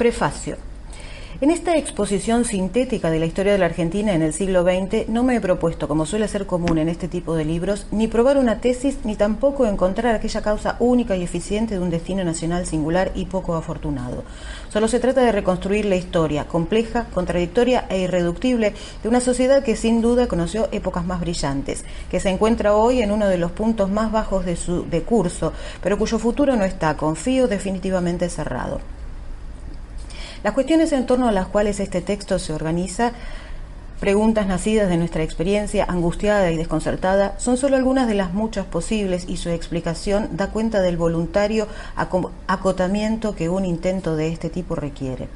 Prefacio. En esta exposición sintética de la historia de la Argentina en el siglo XX no me he propuesto, como suele ser común en este tipo de libros, ni probar una tesis, ni tampoco encontrar aquella causa única y eficiente de un destino nacional singular y poco afortunado. Solo se trata de reconstruir la historia, compleja, contradictoria e irreductible, de una sociedad que sin duda conoció épocas más brillantes, que se encuentra hoy en uno de los puntos más bajos de su decurso, pero cuyo futuro no está, confío, definitivamente cerrado. Las cuestiones en torno a las cuales este texto se organiza, preguntas nacidas de nuestra experiencia angustiada y desconcertada, son solo algunas de las muchas posibles y su explicación da cuenta del voluntario acotamiento que un intento de este tipo requiere.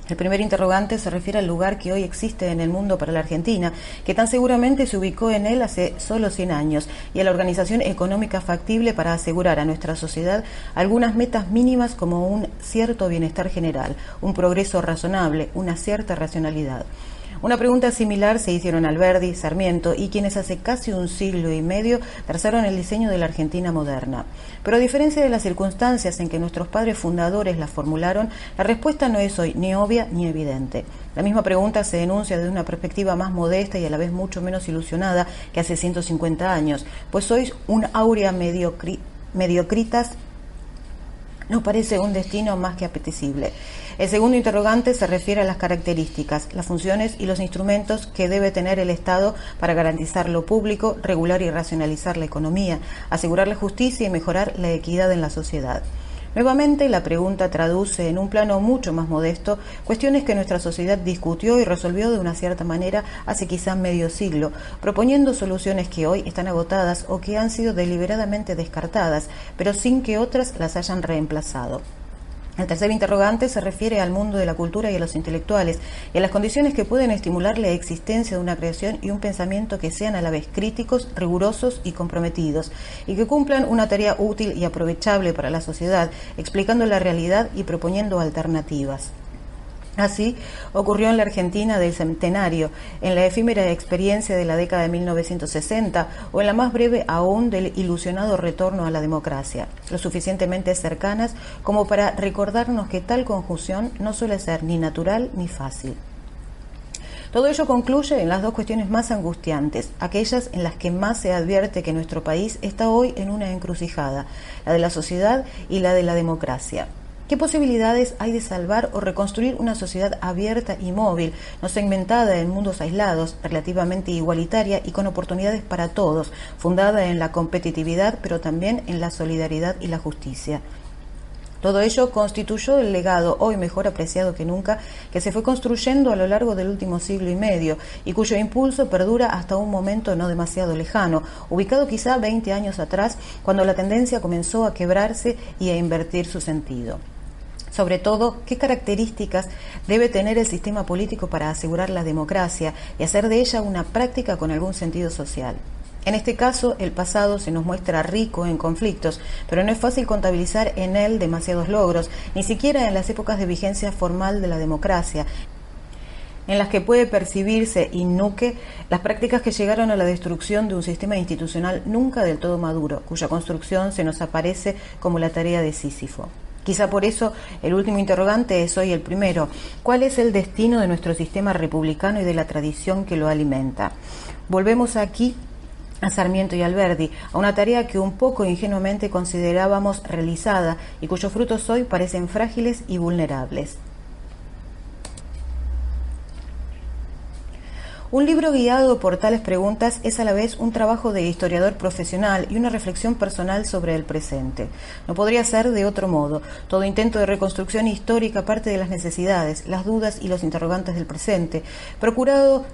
El primer interrogante se refiere al lugar que hoy existe en el mundo para la Argentina, que tan seguramente se ubicó en él hace solo 100 años, y a la organización económica factible para asegurar a nuestra sociedad algunas metas mínimas como un cierto bienestar general, un progreso razonable, una cierta racionalidad. Una pregunta similar se hicieron Alberdi, Sarmiento y quienes hace casi un siglo y medio trazaron el diseño de la Argentina moderna. Pero a diferencia de las circunstancias en que nuestros padres fundadores la formularon, la respuesta no es hoy ni obvia ni evidente. La misma pregunta se enuncia desde una perspectiva más modesta y a la vez mucho menos ilusionada que hace 150 años, pues sois un áurea mediocritas nos parece un destino más que apetecible. El segundo interrogante se refiere a las características, las funciones y los instrumentos que debe tener el Estado para garantizar lo público, regular y racionalizar la economía, asegurar la justicia y mejorar la equidad en la sociedad. Nuevamente, la pregunta traduce en un plano mucho más modesto cuestiones que nuestra sociedad discutió y resolvió de una cierta manera hace quizá medio siglo, proponiendo soluciones que hoy están agotadas o que han sido deliberadamente descartadas, pero sin que otras las hayan reemplazado. El tercer interrogante se refiere al mundo de la cultura y a los intelectuales y a las condiciones que pueden estimular la existencia de una creación y un pensamiento que sean a la vez críticos, rigurosos y comprometidos, y que cumplan una tarea útil y aprovechable para la sociedad, explicando la realidad y proponiendo alternativas. Así ocurrió en la Argentina del centenario, en la efímera experiencia de la década de 1960 o en la más breve aún del ilusionado retorno a la democracia, lo suficientemente cercanas como para recordarnos que tal conjunción no suele ser ni natural ni fácil. Todo ello concluye en las dos cuestiones más angustiantes, aquellas en las que más se advierte que nuestro país está hoy en una encrucijada, la de la sociedad y la de la democracia. ¿Qué posibilidades hay de salvar o reconstruir una sociedad abierta y móvil, no segmentada en mundos aislados, relativamente igualitaria y con oportunidades para todos, fundada en la competitividad, pero también en la solidaridad y la justicia? Todo ello constituyó el legado, hoy mejor apreciado que nunca, que se fue construyendo a lo largo del último siglo y medio y cuyo impulso perdura hasta un momento no demasiado lejano, ubicado quizá 20 años atrás, cuando la tendencia comenzó a quebrarse y a invertir su sentido. Sobre todo, ¿qué características debe tener el sistema político para asegurar la democracia y hacer de ella una práctica con algún sentido social? En este caso, el pasado se nos muestra rico en conflictos, pero no es fácil contabilizar en él demasiados logros, ni siquiera en las épocas de vigencia formal de la democracia, en las que puede percibirse innuque las prácticas que llegaron a la destrucción de un sistema institucional nunca del todo maduro, cuya construcción se nos aparece como la tarea de Sísifo. Quizá por eso el último interrogante es hoy el primero. ¿Cuál es el destino de nuestro sistema republicano y de la tradición que lo alimenta? Volvemos aquí a Sarmiento y Alberdi, a una tarea que un poco ingenuamente considerábamos realizada y cuyos frutos hoy parecen frágiles y vulnerables. Un libro guiado por tales preguntas es a la vez un trabajo de historiador profesional y una reflexión personal sobre el presente. No podría ser de otro modo. Todo intento de reconstrucción histórica parte de las necesidades, las dudas y los interrogantes del presente, procurando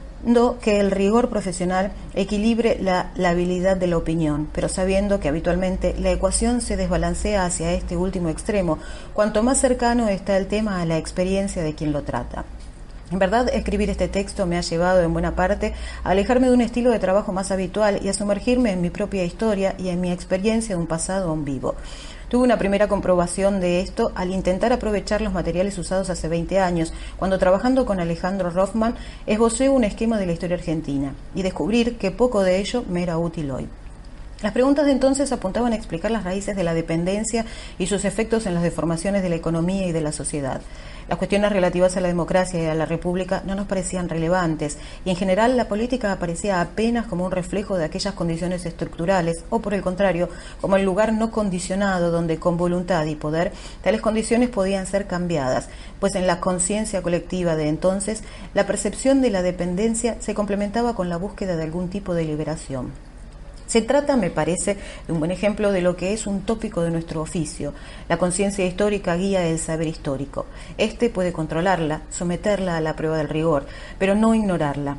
que el rigor profesional equilibre la habilidad de la opinión, pero sabiendo que habitualmente la ecuación se desbalancea hacia este último extremo, cuanto más cercano está el tema a la experiencia de quien lo trata. En verdad, escribir este texto me ha llevado en buena parte a alejarme de un estilo de trabajo más habitual y a sumergirme en mi propia historia y en mi experiencia de un pasado aún vivo. Tuve una primera comprobación de esto al intentar aprovechar los materiales usados hace 20 años, cuando trabajando con Alejandro Rothman esbocé un esquema de la historia argentina y descubrir que poco de ello me era útil hoy. Las preguntas de entonces apuntaban a explicar las raíces de la dependencia y sus efectos en las deformaciones de la economía y de la sociedad. Las cuestiones relativas a la democracia y a la república no nos parecían relevantes y en general la política aparecía apenas como un reflejo de aquellas condiciones estructurales o por el contrario, como el lugar no condicionado donde con voluntad y poder tales condiciones podían ser cambiadas, pues en la conciencia colectiva de entonces la percepción de la dependencia se complementaba con la búsqueda de algún tipo de liberación. Se trata, me parece, de un buen ejemplo de lo que es un tópico de nuestro oficio. La conciencia histórica guía el saber histórico. Este puede controlarla, someterla a la prueba del rigor, pero no ignorarla.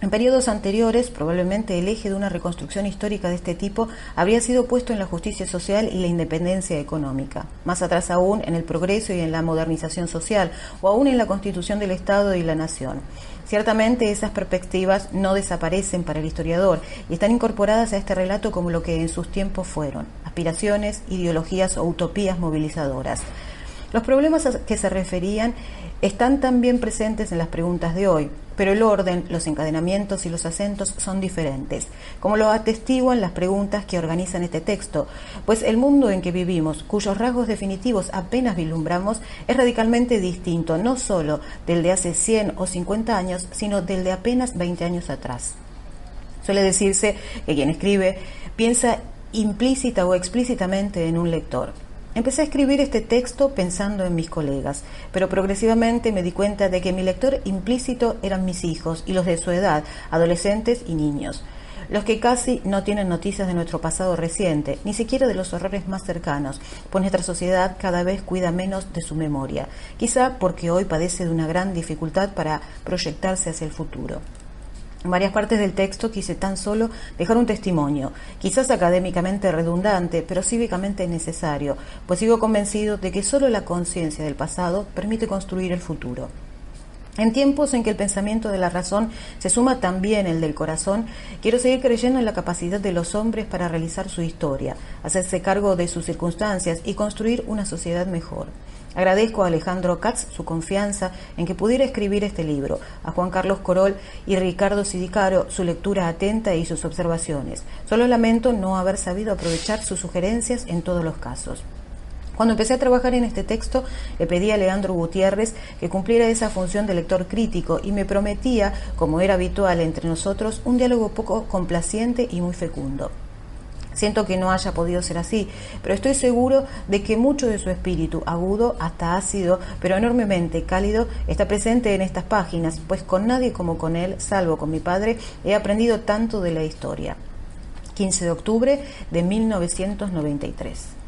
En periodos anteriores, probablemente el eje de una reconstrucción histórica de este tipo habría sido puesto en la justicia social y la independencia económica. Más atrás aún, en el progreso y en la modernización social, o aún en la constitución del Estado y la nación. Ciertamente esas perspectivas no desaparecen para el historiador y están incorporadas a este relato como lo que en sus tiempos fueron, aspiraciones, ideologías o utopías movilizadoras. Los problemas a que se referían están también presentes en las preguntas de hoy, pero el orden, los encadenamientos y los acentos son diferentes, como lo atestiguan las preguntas que organizan este texto, pues el mundo en que vivimos, cuyos rasgos definitivos apenas vislumbramos, es radicalmente distinto, no solo del de hace 100 o 50 años, sino del de apenas 20 años atrás. Suele decirse que quien escribe piensa implícita o explícitamente en un lector. Empecé a escribir este texto pensando en mis colegas, pero progresivamente me di cuenta de que mi lector implícito eran mis hijos y los de su edad, adolescentes y niños, los que casi no tienen noticias de nuestro pasado reciente, ni siquiera de los horrores más cercanos, pues nuestra sociedad cada vez cuida menos de su memoria, quizá porque hoy padece de una gran dificultad para proyectarse hacia el futuro. En varias partes del texto quise tan solo dejar un testimonio, quizás académicamente redundante, pero cívicamente necesario, pues sigo convencido de que solo la conciencia del pasado permite construir el futuro. En tiempos en que el pensamiento de la razón se suma también el del corazón, quiero seguir creyendo en la capacidad de los hombres para realizar su historia, hacerse cargo de sus circunstancias y construir una sociedad mejor. Agradezco a Alejandro Katz su confianza en que pudiera escribir este libro, a Juan Carlos Corol y Ricardo Sidicaro su lectura atenta y sus observaciones. Solo lamento no haber sabido aprovechar sus sugerencias en todos los casos. Cuando empecé a trabajar en este texto, le pedí a Leandro Gutiérrez que cumpliera esa función de lector crítico y me prometía, como era habitual entre nosotros, un diálogo poco complaciente y muy fecundo. Siento que no haya podido ser así, pero estoy seguro de que mucho de su espíritu, agudo, hasta ácido, pero enormemente cálido, está presente en estas páginas, pues con nadie como con él, salvo con mi padre, he aprendido tanto de la historia. 15 de octubre de 1993.